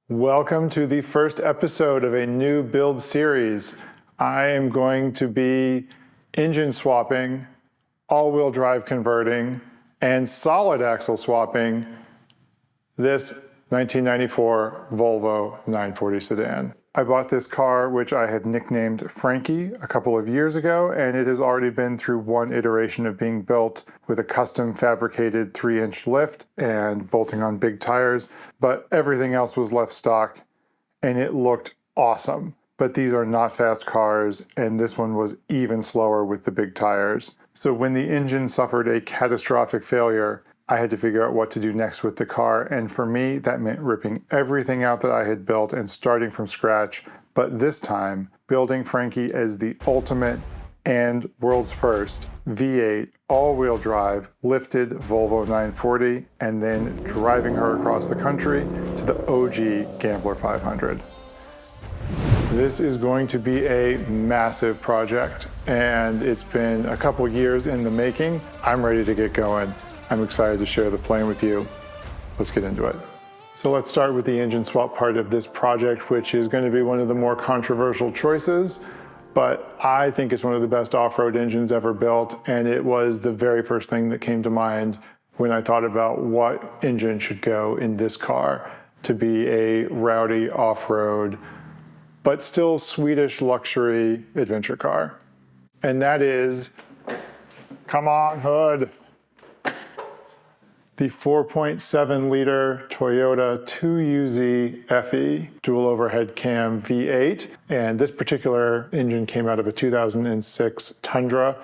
Welcome to the first episode of a new build series. I am going to be engine swapping, all-wheel drive converting, and solid axle swapping this 1994 Volvo 940 sedan. I bought this car, which I had nicknamed Frankie, a couple of years ago, and it has already been through one iteration of being built with a custom fabricated 3-inch lift and bolting on big tires, but everything else was left stock and it looked awesome. But these are not fast cars, and this one was even slower with the big tires. So when the engine suffered a catastrophic failure, I had to figure out what to do next with the car, and for me, that meant ripping everything out that I had built and starting from scratch, but this time, building Frankie as the ultimate and world's first V8 all-wheel drive lifted Volvo 940, and then driving her across the country to the OG Gambler 500. This is going to be a massive project, and it's been a couple years in the making. I'm ready to get going. I'm excited to share the plan with you. Let's get into it. So let's start with the engine swap part of this project, which is going to be one of the more controversial choices, but I think it's one of the best off-road engines ever built, and it was the very first thing that came to mind when I thought about what engine should go in this car to be a rowdy off-road, but still Swedish luxury adventure car. And that is, come on, hood, the 4.7 liter Toyota 2UZ FE dual overhead cam V8. And this particular engine came out of a 2006 Tundra,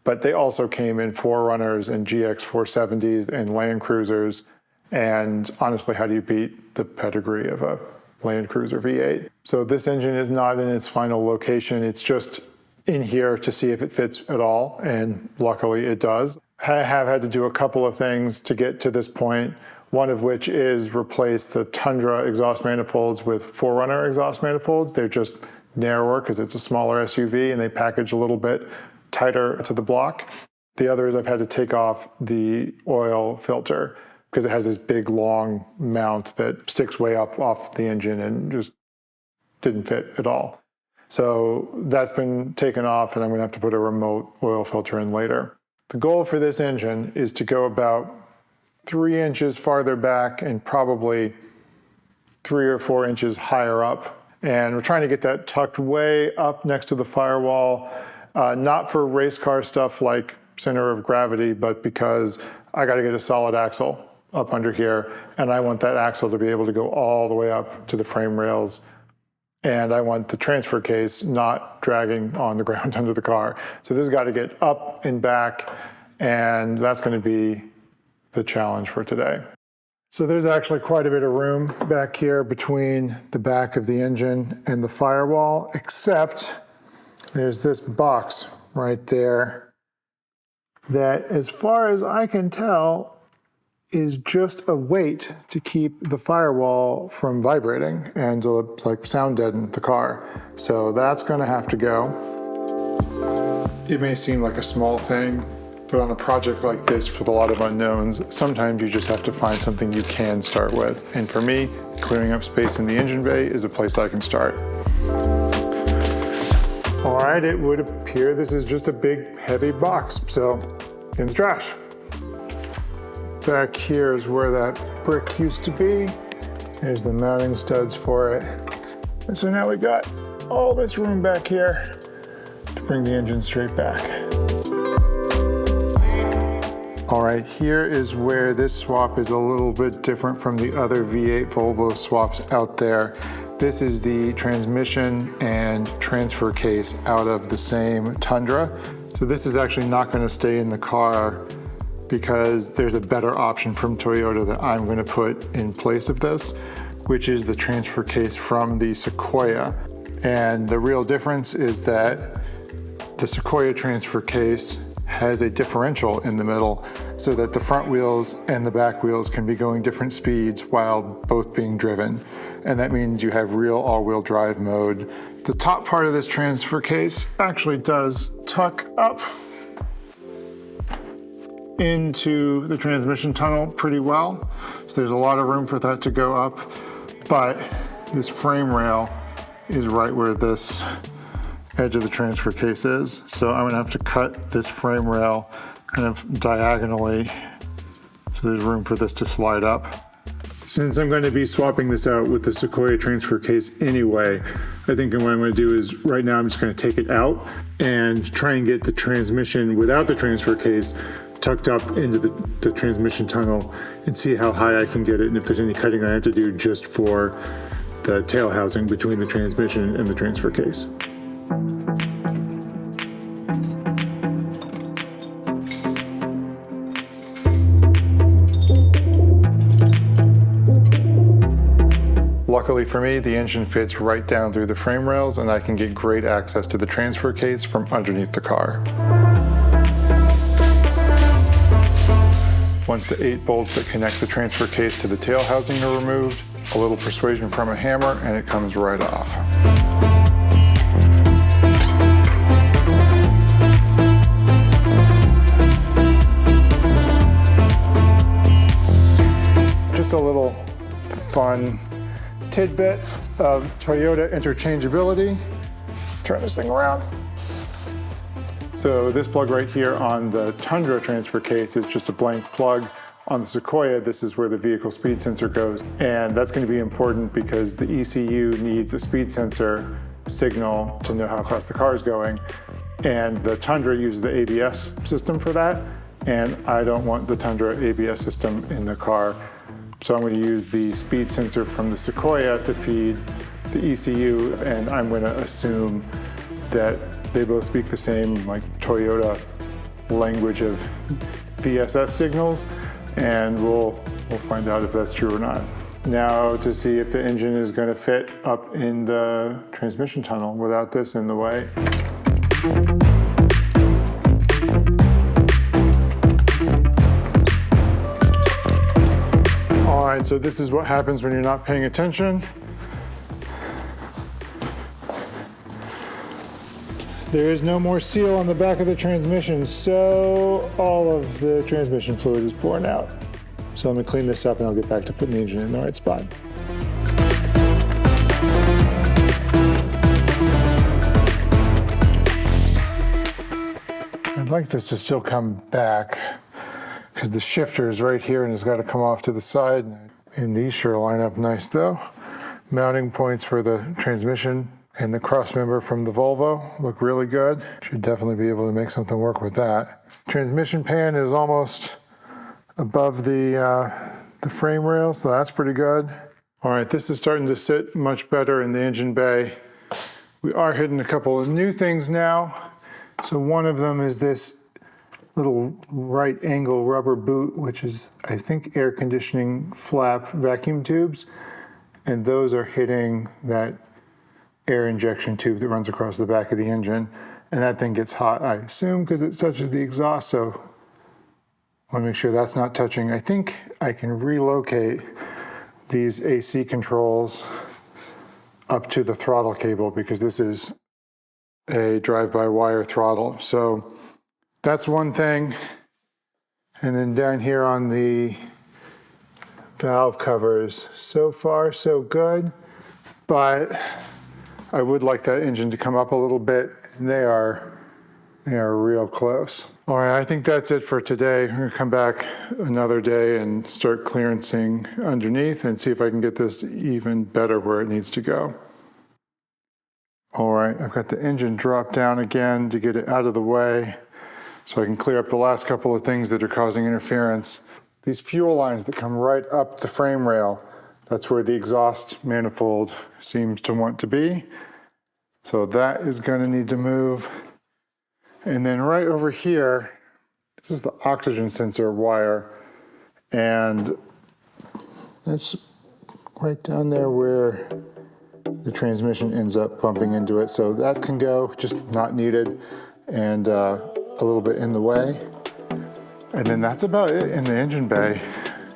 but they also came in 4Runners and GX 470s and Land Cruisers. And honestly, how do you beat the pedigree of a Land Cruiser V8? So this engine is not in its final location. It's just in here to see if it fits at all. And luckily it does. I have had to do a couple of things to get to this point, one of which is replace the Tundra exhaust manifolds with 4Runner exhaust manifolds. They're just narrower because it's a smaller SUV and they package a little bit tighter to the block. The other is I've had to take off the oil filter because it has this big long mount that sticks way up off the engine and just didn't fit at all. So that's been taken off, and I'm gonna have to put a remote oil filter in later. The goal for this engine is to go about 3 inches farther back and probably 3 or 4 inches higher up. And we're trying to get that tucked way up next to the firewall, not for race car stuff like center of gravity, but because I gotta get a solid axle up under here, and I want that axle to be able to go all the way up to the frame rails. And I want the transfer case not dragging on the ground under the car. So this has got to get up and back, and that's going to be the challenge for today. So there's actually quite a bit of room back here between the back of the engine and the firewall, except there's this box right there that, as far as I can tell, is just a weight to keep the firewall from vibrating and to like sound deaden the car. So that's gonna have to go. It may seem like a small thing, but on a project like this with a lot of unknowns, sometimes you just have to find something you can start with. And for me, clearing up space in the engine bay is a place I can start. All right, it would appear this is just a big, heavy box. So in the trash. Back here is where that brick used to be. There's the mounting studs for it. And so now we've got all this room back here to bring the engine straight back. All right, here is where this swap is a little bit different from the other V8 Volvo swaps out there. This is the transmission and transfer case out of the same Tundra. So this is actually not going to stay in the car because there's a better option from Toyota that I'm going to put in place of this, which is the transfer case from the Sequoia. And the real difference is that the Sequoia transfer case has a differential in the middle so that the front wheels and the back wheels can be going different speeds while both being driven. And that means you have real all-wheel drive mode. The top part of this transfer case actually does tuck up into the transmission tunnel pretty well. So there's a lot of room for that to go up. but this frame rail is right where this edge of the transfer case is. So I'm gonna have to cut this frame rail kind of diagonally so there's room for this to slide up. Since I'm going to be swapping this out with the Sequoia transfer case anyway, I think what I'm going to do is right now I'm just going to take it out and try and get the transmission without the transfer case tucked up into the transmission tunnel and see how high I can get it and if there's any cutting I have to do just for the tail housing between the transmission and the transfer case. Luckily for me, the engine fits right down through the frame rails and I can get great access to the transfer case from underneath the car. Once the 8 bolts that connect the transfer case to the tail housing are removed, a little persuasion from a hammer and it comes right off. Just a little fun tidbit of Toyota interchangeability. Turn this thing around. So this plug right here on the Tundra transfer case is just a blank plug. On the Sequoia, this is where the vehicle speed sensor goes. And that's going to be important because the ECU needs a speed sensor signal to know how fast the car is going. And the Tundra uses the ABS system for that. And I don't want the Tundra ABS system in the car. So I'm going to use the speed sensor from the Sequoia to feed the ECU, and I'm going to assume that they both speak the same like Toyota language of VSS signals, and we'll find out if that's true or not. Now to see if the engine is going to fit up in the transmission tunnel without this in the way. All right, so this is what happens when you're not paying attention. There is no more seal on the back of the transmission, so all of the transmission fluid is pouring out. So I'm gonna clean this up and I'll get back to putting the engine in the right spot. I'd like this to still come back because the shifter is right here and it's got to come off to the side. And these sure line up nice though. Mounting points for the transmission and the cross member from the Volvo look really good. Should definitely be able to make something work with that. Transmission pan is almost above the frame rail, so that's pretty good. All right, this is starting to sit much better in the engine bay. We are hitting a couple of new things now. So one of them is this little right angle rubber boot, which is, I think, air conditioning flap vacuum tubes. And those are hitting that air injection tube that runs across the back of the engine. And that thing gets hot, I assume, because it touches the exhaust. So I want to make sure that's not touching. I think I can relocate these AC controls up to the throttle cable because this is a drive-by-wire throttle. So that's one thing. And then down here on the valve covers, so far so good, but I would like that engine to come up a little bit. And they are real close. All right, I think that's it for today. I'm gonna come back another day and start clearancing underneath and see if I can get this even better where it needs to go. All right, I've got the engine dropped down again to get it out of the way so I can clear up the last couple of things that are causing interference. These fuel lines that come right up the frame rail, that's where the exhaust manifold seems to want to be. So that is gonna need to move. And then right over here, this is the oxygen sensor wire. And that's right down there where the transmission ends up bumping into it. So that can go, just not needed, and a little bit in the way. And then that's about it in the engine bay.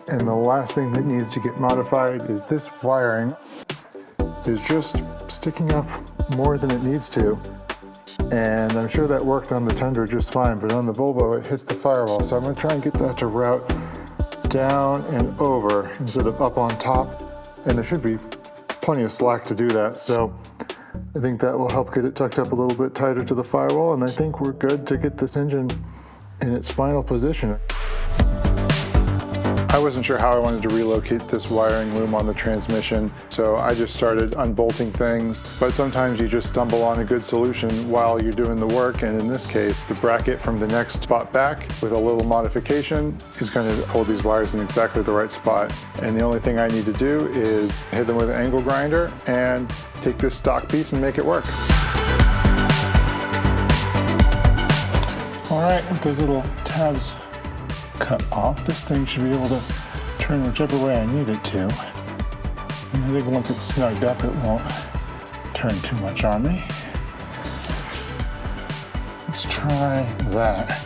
And the last thing that needs to get modified is this wiring is just sticking up more than it needs to. And I'm sure that worked on the Tundra just fine, but on the Volvo it hits the firewall. So I'm gonna try and get that to route down and over instead of up on top. And there should be plenty of slack to do that. So I think that will help get it tucked up a little bit tighter to the firewall, and I think we're good to get this engine in its final position. I wasn't sure how I wanted to relocate this wiring loom on the transmission, so I just started unbolting things. But sometimes you just stumble on a good solution while you're doing the work, and in this case, the bracket from the next spot back with a little modification is going to hold these wires in exactly the right spot. And the only thing I need to do is hit them with an angle grinder and take this stock piece and make it work. All right, with those little tabs cut off, this thing should be able to turn whichever way I need it to. And I think once it's snugged up, it won't turn too much on me. Let's try that.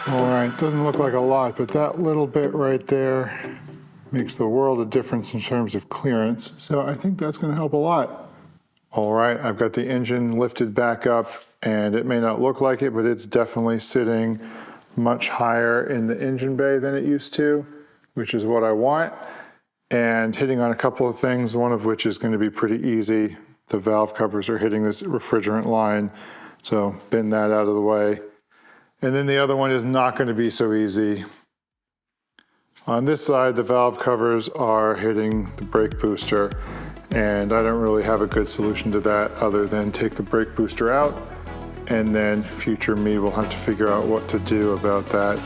All right, doesn't look like a lot, but that little bit right there makes the world of difference in terms of clearance. So I think that's going to help a lot. All right, I've got the engine lifted back up, and it may not look like it, but it's definitely sitting much higher in the engine bay than it used to, which is what I want. And hitting on a couple of things, one of which is going to be pretty easy. The valve covers are hitting this refrigerant line, so bend that out of the way. And then the other one is not going to be so easy. On this side, the valve covers are hitting the brake booster, and I don't really have a good solution to that other than take the brake booster out, and then future me will have to figure out what to do about that.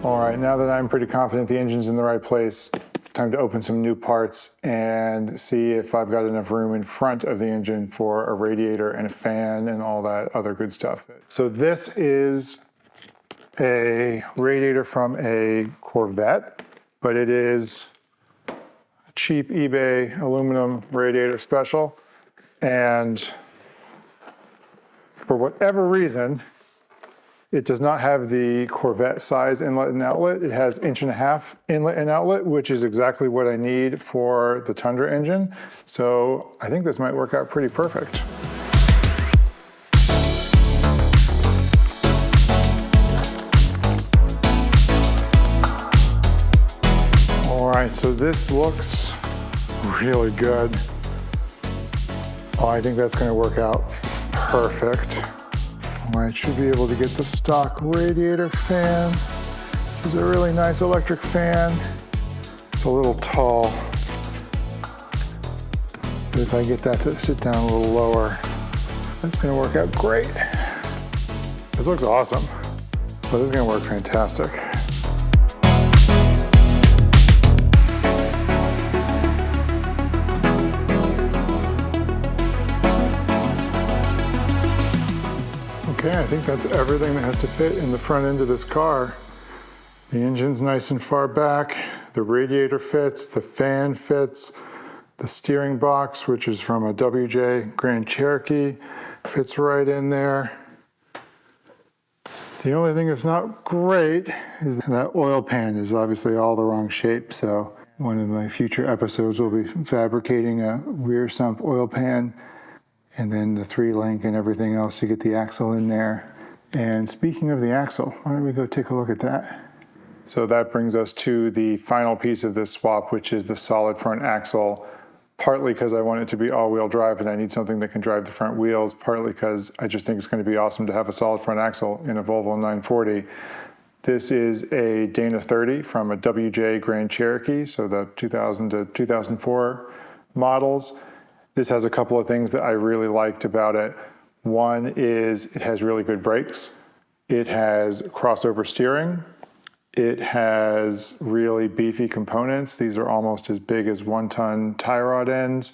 All right, now that I'm pretty confident the engine's in the right place, time to open some new parts and see if I've got enough room in front of the engine for a radiator and a fan and all that other good stuff. So this is a radiator from a Corvette, but it is a cheap eBay aluminum radiator special. And for whatever reason, it does not have the Corvette size inlet and outlet. It has 1.5 inch inlet and outlet, which is exactly what I need for the Tundra engine. So I think this might work out pretty perfect. All right, so this looks really good. Oh, I think that's going to work out perfect. I should be able to get the stock radiator fan, which is a really nice electric fan. It's a little tall, but if I get that to sit down a little lower, that's going to work out great. This looks awesome, but this is going to work fantastic. Okay, I think that's everything that has to fit in the front end of this car. The engine's nice and far back, the radiator fits, the fan fits, the steering box, which is from a WJ Grand Cherokee, fits right in there. The only thing that's not great is that oil pan is obviously all the wrong shape, so one of my future episodes will be fabricating a rear sump oil pan, and then the 3-link and everything else to get the axle in there. And speaking of the axle, why don't we go take a look at that? So that brings us to the final piece of this swap, which is the solid front axle, partly because I want it to be all-wheel drive and I need something that can drive the front wheels, partly because I just think it's going to be awesome to have a solid front axle in a Volvo 940. This is a Dana 30 from a WJ Grand Cherokee, so the 2000 to 2004 models. This has a couple of things that I really liked about it. One is it has really good brakes. It has crossover steering. It has really beefy components. These are almost as big as 1-ton tie rod ends.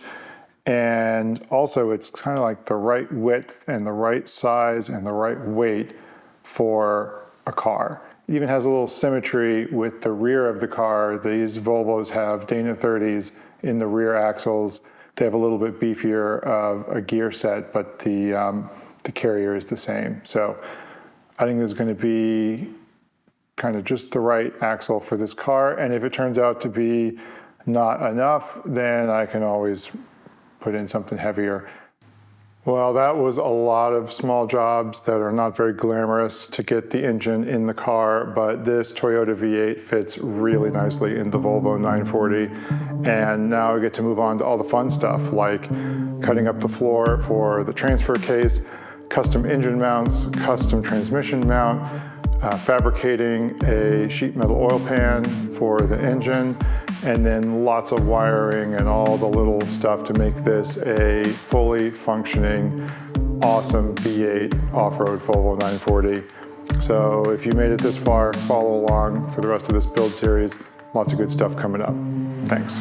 And also it's kind of like the right width and the right size and the right weight for a car. It even has a little symmetry with the rear of the car. These Volvos have Dana 30s in the rear axles. They have a little bit beefier of a gear set, but the carrier is the same. So I think there's going to be kind of just the right axle for this car. And if it turns out to be not enough, then I can always put in something heavier. Well, that was a lot of small jobs that are not very glamorous to get the engine in the car, but this Toyota V8 fits really nicely in the Volvo 940. And now I get to move on to all the fun stuff, like cutting up the floor for the transfer case, custom engine mounts, custom transmission mount, fabricating a sheet metal oil pan for the engine, and then lots of wiring and all the little stuff to make this a fully functioning, awesome V8 off-road Volvo 940. So if you made it this far, follow along for the rest of this build series. Lots of good stuff coming up. Thanks.